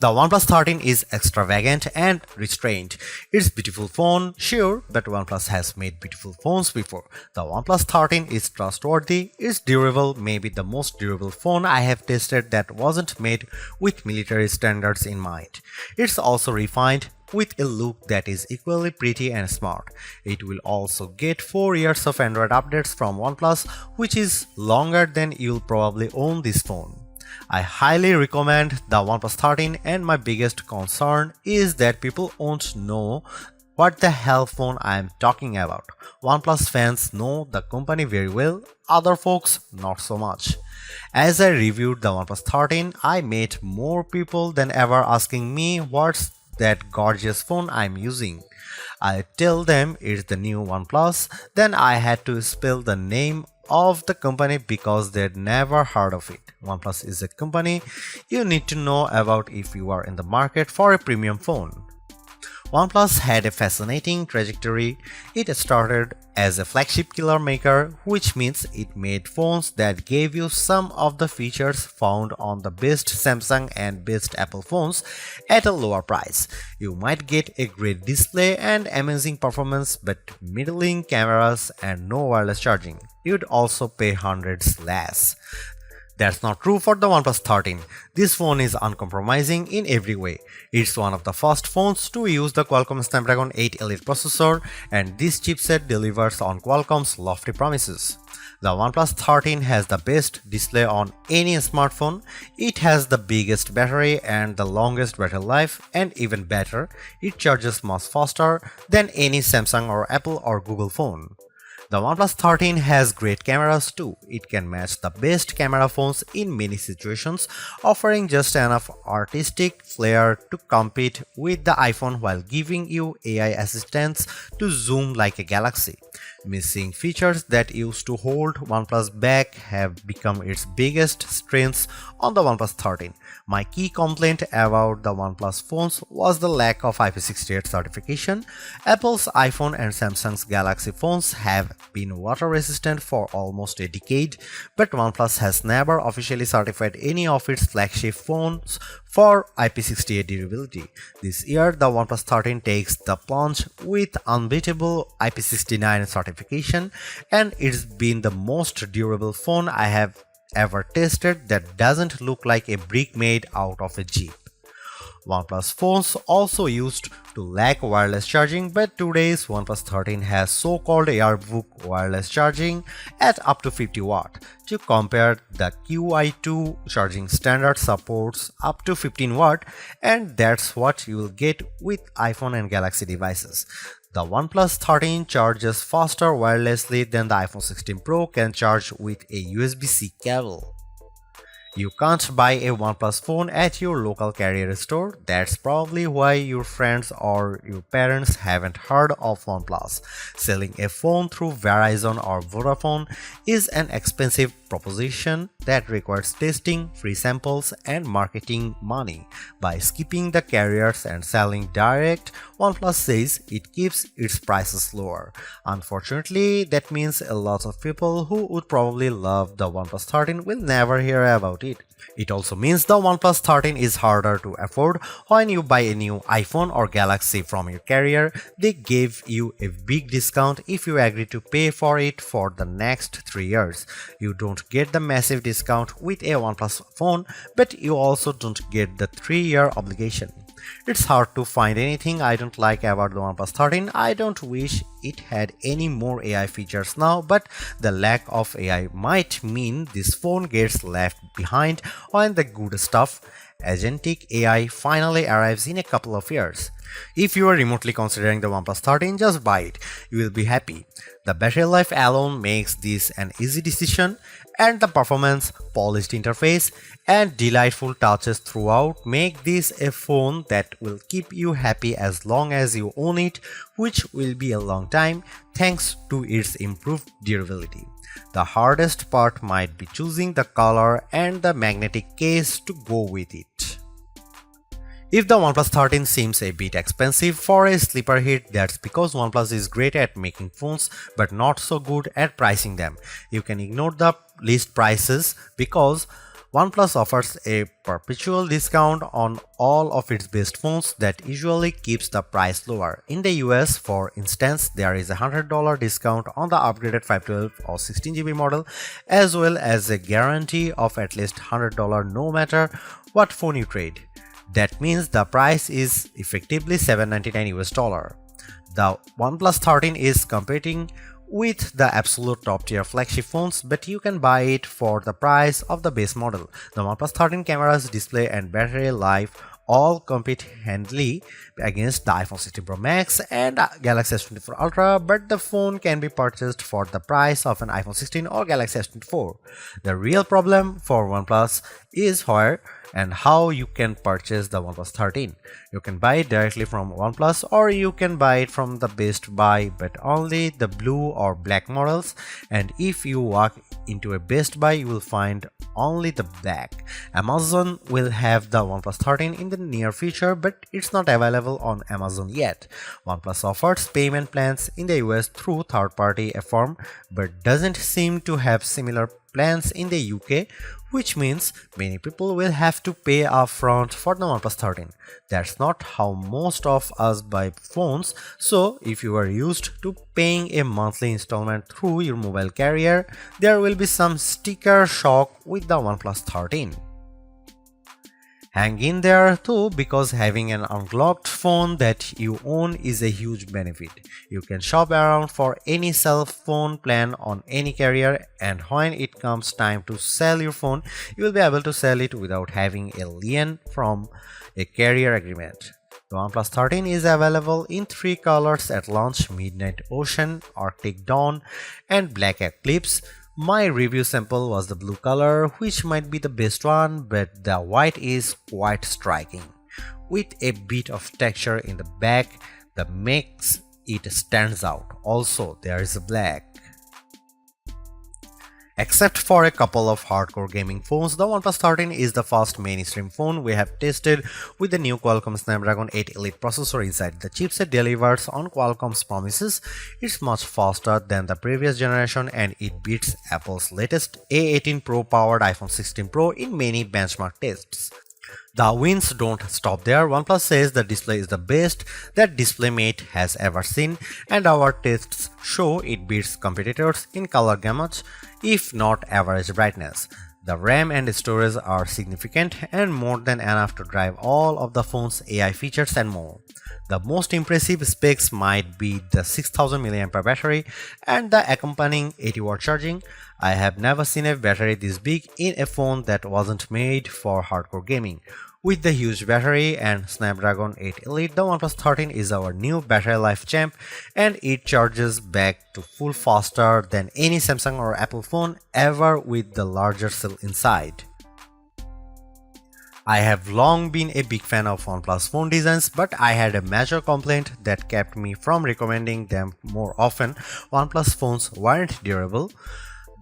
The OnePlus 13 is extravagant and restrained. It's a beautiful phone, sure, but OnePlus has made beautiful phones before. The OnePlus 13 is trustworthy, it's durable, maybe the most durable phone I have tested that wasn't made with military standards in mind. It's also refined, with a look that is equally pretty and smart. It will also get 4 years of Android updates from OnePlus, which is longer than you'll probably own this phone. I highly recommend the OnePlus 13, and my biggest concern is that people won't know what the hell phone I am talking about. OnePlus fans know the company very well, other folks not so much. As I reviewed the OnePlus 13, I met more people than ever asking me what's that gorgeous phone I'm using. I tell them it's the new OnePlus, then I had to spell the name of the company because they'd never heard of it. OnePlus is a company you need to know about if you are in the market for a premium phone. OnePlus had a fascinating trajectory. It started as a flagship killer maker, which means it made phones that gave you some of the features found on the best Samsung and best Apple phones at a lower price. You might get a great display and amazing performance, but middling cameras and no wireless charging. You'd also pay hundreds less. That's not true for the OnePlus 13. This phone is uncompromising in every way. It's one of the first phones to use the Qualcomm Snapdragon 8 Elite processor, and this chipset delivers on Qualcomm's lofty promises. The OnePlus 13 has the best display on any smartphone. It has the biggest battery and the longest battery life, and even better, it charges much faster than any Samsung or Apple or Google phone. The OnePlus 13 has great cameras too. It can match the best camera phones in many situations, offering just enough artistic flair to compete with the iPhone while giving you AI assistants to zoom like a galaxy. Missing features that used to hold OnePlus back have become its biggest strengths on the OnePlus 13. My key complaint about the OnePlus phones was the lack of IP68 certification. Apple's iPhone and Samsung's Galaxy phones have been water resistant for almost a decade, but OnePlus has never officially certified any of its flagship phones for IP68 durability. This year, the OnePlus 13 takes the plunge with unbeatable IP69 certification, and it's been the most durable phone I have ever tested that doesn't look like a brick made out of a Jeep. OnePlus phones also used to lack wireless charging, but today's OnePlus 13 has so-called Airbook wireless charging at up to 50 watt. To compare, the QI2 charging standard supports up to 15 watt, and that's what you will get with iPhone and Galaxy devices. The OnePlus 13 charges faster wirelessly than the iPhone 16 Pro can charge with a USB-C cable. You can't buy a OnePlus phone at your local carrier store. That's probably why your friends or your parents haven't heard of OnePlus. Selling a phone through Verizon or Vodafone is an expensive proposition that requires testing, free samples, and marketing money. By skipping the carriers and selling direct, OnePlus says it keeps its prices lower. Unfortunately, that means a lot of people who would probably love the OnePlus 13 will never hear about it. It also means the OnePlus 13 is harder to afford. When you buy a new iPhone or Galaxy from your carrier, they give you a big discount if you agree to pay for it for the next 3 years. You don't get the massive discount with a OnePlus phone, but you also don't get the 3-year obligation. It's hard to find anything I don't like about the OnePlus 13. I don't wish it had any more AI features now, but the lack of AI might mean this phone gets left behind when the good stuff, agentic AI, finally arrives in a couple of years. If you are remotely considering the OnePlus 13, just buy it. You will be happy. The battery life alone makes this an easy decision, and the performance, polished interface, and delightful touches throughout make this a phone that will keep you happy as long as you own it, which will be a long time thanks to its improved durability. The hardest part might be choosing the color and the magnetic case to go with it. If the OnePlus 13 seems a bit expensive for a sleeper hit, that's because OnePlus is great at making phones but not so good at pricing them. You can ignore the list prices because OnePlus offers a perpetual discount on all of its best phones that usually keeps the price lower. In the US, for instance, there is a $100 discount on the upgraded 512 or 16GB model, as well as a guarantee of at least $100 no matter what phone you trade. That means the price is effectively $799 US. The OnePlus 13 is competing with the absolute top tier flagship phones, but you can buy it for the price of the base model. The OnePlus 13 cameras, display and battery life all compete handily against the iPhone 16 Pro Max and Galaxy S24 Ultra, but the phone can be purchased for the price of an iPhone 16 or Galaxy S24. The real problem for OnePlus is where and how you can purchase the OnePlus 13. You can buy it directly from OnePlus, or you can buy it from the Best Buy, but only the blue or black models, and if you walk into a Best Buy you will find only the black. Amazon will have the OnePlus 13 in the near future, but it's not available on Amazon yet. OnePlus offers payment plans in the US through third-party firm, but doesn't seem to have similar plans in the UK, which means many people will have to pay upfront for the OnePlus 13. That's not how most of us buy phones, so if you are used to paying a monthly installment through your mobile carrier, there will be some sticker shock with the OnePlus 13. Hang in there too, because having an unlocked phone that you own is a huge benefit. You can shop around for any cell phone plan on any carrier, and when it comes time to sell your phone, you will be able to sell it without having a lien from a carrier agreement. The OnePlus 13 is available in 3 colors at launch: Midnight Ocean, Arctic Dawn, and Black Eclipse. My review sample was the blue color, which might be the best one, but the white is quite striking, with a bit of texture in the back that makes it stands out. Also, there is a black. Except for a couple of hardcore gaming phones, the OnePlus 13 is the first mainstream phone we have tested with the new Qualcomm Snapdragon 8 Elite processor inside. The chipset delivers on Qualcomm's promises. It's much faster than the previous generation, and it beats Apple's latest A18 Pro powered iPhone 16 Pro in many benchmark tests. The wins don't stop there. OnePlus says the display is the best that DisplayMate has ever seen, and our tests show it beats competitors in color gamut, if not average brightness. The RAM and storage are significant and more than enough to drive all of the phone's AI features and more. The most impressive specs might be the 6000 mAh battery and the accompanying 80-watt charging. I have never seen a battery this big in a phone that wasn't made for hardcore gaming. With the huge battery and Snapdragon 8 Elite, the OnePlus 13 is our new battery life champ, and it charges back to full faster than any Samsung or Apple phone ever with the larger cell inside. I have long been a big fan of OnePlus phone designs, but I had a major complaint that kept me from recommending them more often. OnePlus phones weren't durable.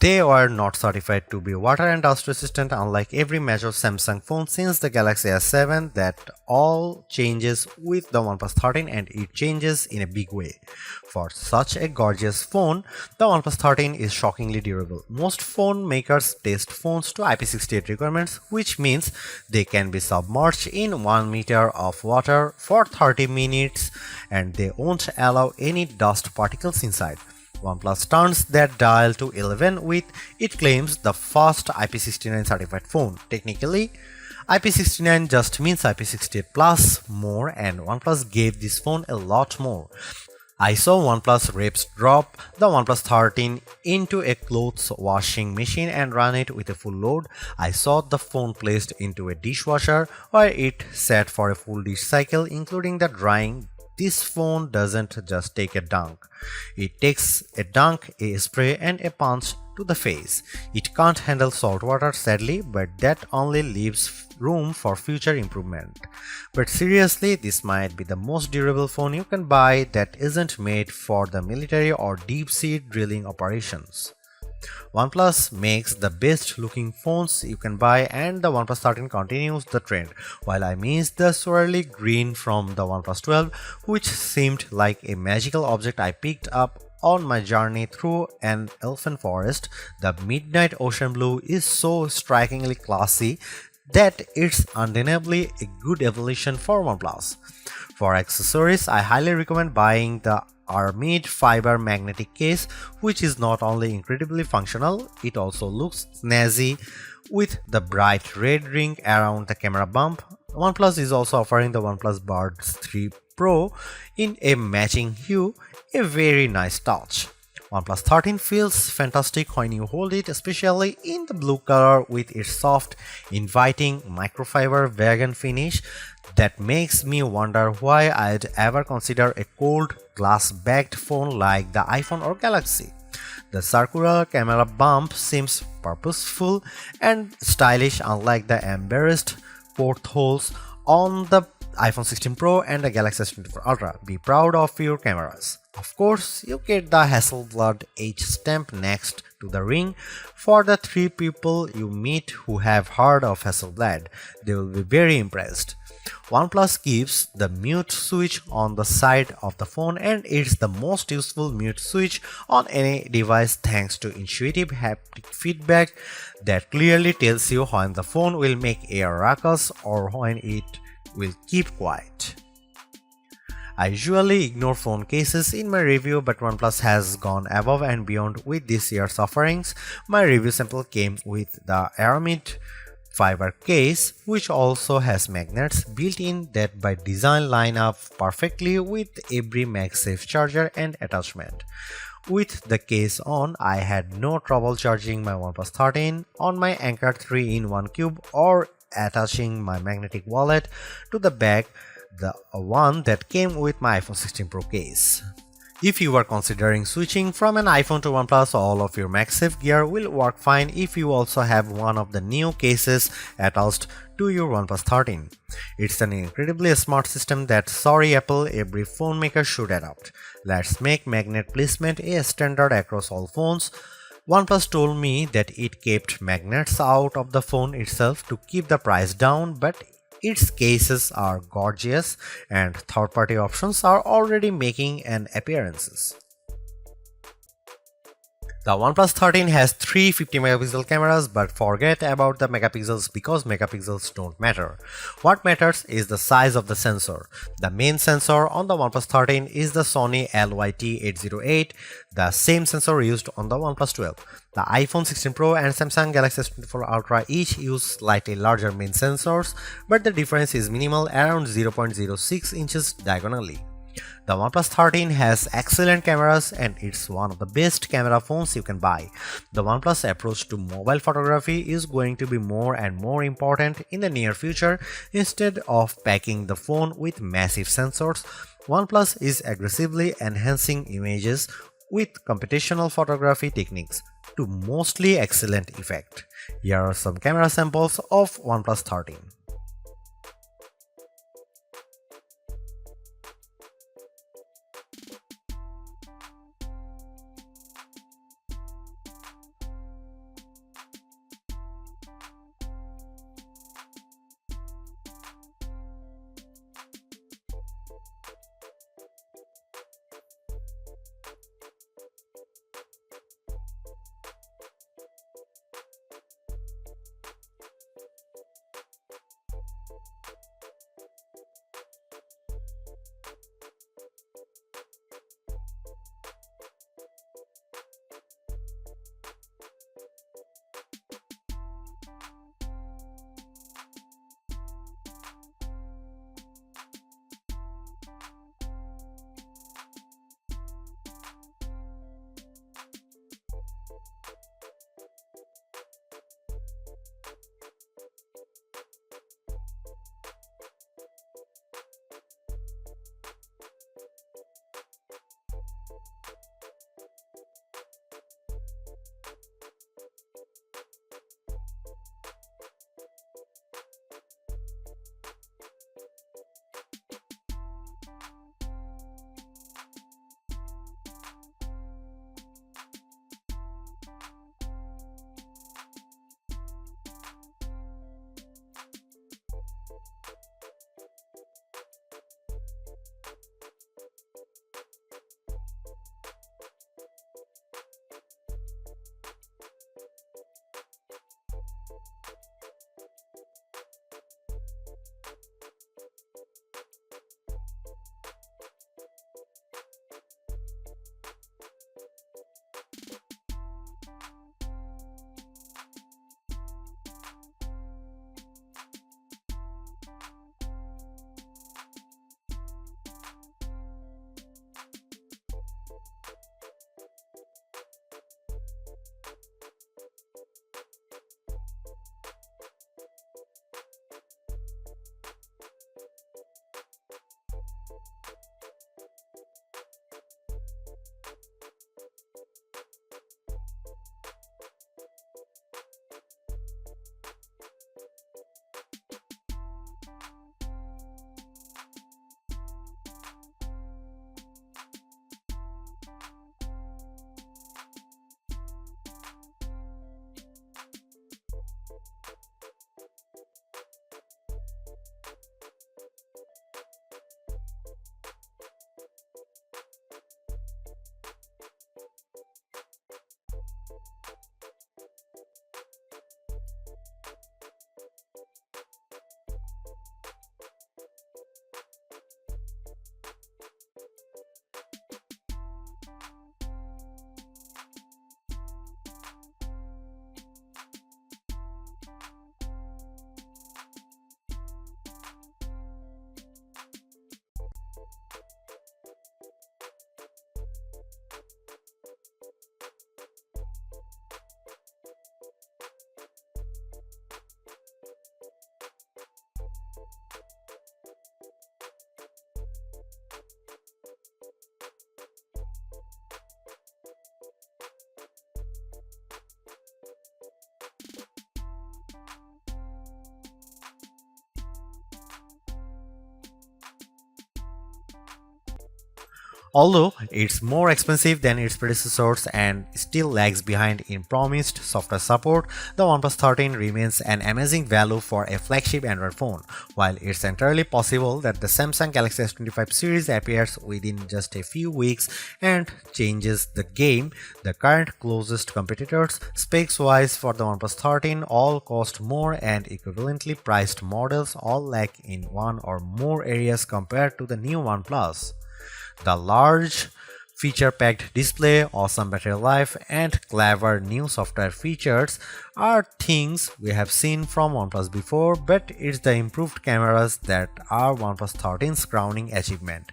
They were not certified to be water and dust resistant, unlike every major Samsung phone since the Galaxy S7. That all changes with the OnePlus 13, and it changes in a big way. For such a gorgeous phone, the OnePlus 13 is shockingly durable. Most phone makers test phones to IP68 requirements, which means they can be submerged in 1 meter of water for 30 minutes and they won't allow any dust particles inside. OnePlus turns that dial to 11 with, it claims, the first IP69 certified phone. Technically, IP69 just means IP68 plus more, and OnePlus gave this phone a lot more. I saw OnePlus reps drop the OnePlus 13 into a clothes washing machine and run it with a full load. I saw the phone placed into a dishwasher where it sat for a full dish cycle, including the drying. This phone doesn't just take a dunk. It takes a dunk, a spray, and a punch to the face. It can't handle salt water, sadly, but that only leaves room for future improvement. But seriously, this might be the most durable phone you can buy that isn't made for the military or deep-sea drilling operations. OnePlus makes the best looking phones you can buy, and the OnePlus 13 continues the trend, while I miss the swirly green from the OnePlus 12, which seemed like a magical object I picked up on my journey through an elfin forest. The midnight ocean blue is so strikingly classy that it's undeniably a good evolution for OnePlus. For accessories, I highly recommend buying the Armid fiber magnetic case, which is not only incredibly functional, it also looks snazzy with the bright red ring around the camera bump. OnePlus is also offering the OnePlus Buds 3 Pro in a matching hue, a very nice touch. OnePlus 13 feels fantastic when you hold it, especially in the blue color with its soft, inviting microfiber vegan finish that makes me wonder why I'd ever consider a cold glass-backed phone like the iPhone or Galaxy. The circular camera bump seems purposeful and stylish, unlike the embarrassed portholes on the iPhone 16 Pro and the Galaxy S24 Ultra. Be proud of your cameras. Of course, you get the Hasselblad H stamp next to the ring. For the 3 people you meet who have heard of Hasselblad, they will be very impressed. OnePlus gives the mute switch on the side of the phone, and it's the most useful mute switch on any device thanks to intuitive haptic feedback that clearly tells you when the phone will make a ruckus or when it will keep quiet. I usually ignore phone cases in my review, but OnePlus has gone above and beyond with this year's offerings. My review sample came with the Aramid fiber case, which also has magnets built in that by design line up perfectly with every MagSafe charger and attachment. With the case on, I had no trouble charging my OnePlus 13 on my Anker 3-in-1 cube or attaching my magnetic wallet to the bag, the one that came with my iPhone 16 Pro case. If you are considering switching from an iPhone to OnePlus, all of your MagSafe gear will work fine if you also have one of the new cases attached to your OnePlus 13. It's an incredibly smart system that, sorry Apple, every phone maker should adopt. Let's make magnet placement a standard across all phones. OnePlus told me that it kept magnets out of the phone itself to keep the price down, but its cases are gorgeous and third-party options are already making an appearance. The OnePlus 13 has 3 50-megapixel cameras, but forget about the megapixels because megapixels don't matter. What matters is the size of the sensor. The main sensor on the OnePlus 13 is the Sony LYT-808, the same sensor used on the OnePlus 12. The iPhone 16 Pro and Samsung Galaxy S24 Ultra each use slightly larger main sensors, but the difference is minimal, around 0.06 inches diagonally. The OnePlus 13 has excellent cameras and it's one of the best camera phones you can buy. The OnePlus approach to mobile photography is going to be more and more important in the near future. Instead of packing the phone with massive sensors, OnePlus is aggressively enhancing images with computational photography techniques to mostly excellent effect. Here are some camera samples of OnePlus 13. Although it's more expensive than its predecessors and still lags behind in promised software support, the OnePlus 13 remains an amazing value for a flagship Android phone. While it's entirely possible that the Samsung Galaxy S25 series appears within just a few weeks and changes the game, the current closest competitors, specs-wise for the OnePlus 13, all cost more and equivalently priced models all lack in one or more areas compared to the new OnePlus. The large feature-packed display, awesome battery life, and clever new software features are things we have seen from OnePlus before, but it's the improved cameras that are OnePlus 13's crowning achievement.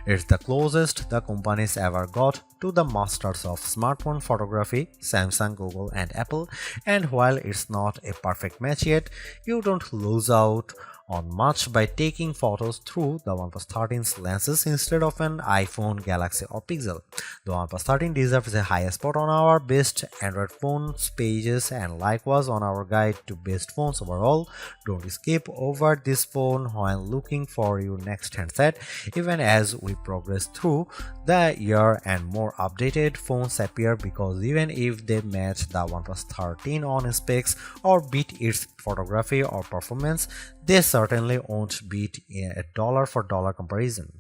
It's the closest the companies ever got to the masters of smartphone photography, Samsung, Google, and Apple, and while it's not a perfect match yet, you don't lose out on much by taking photos through the OnePlus 13's lenses instead of an iPhone, Galaxy or Pixel. The OnePlus 13 deserves a high spot on our best Android phones pages and likewise on our guide to best phones overall. Don't skip over this phone while looking for your next handset. Even as we progress through the year and more updated phones appear, because even if they match the OnePlus 13 on specs or beat its photography or performance, they certainly won't beat a dollar for dollar comparison.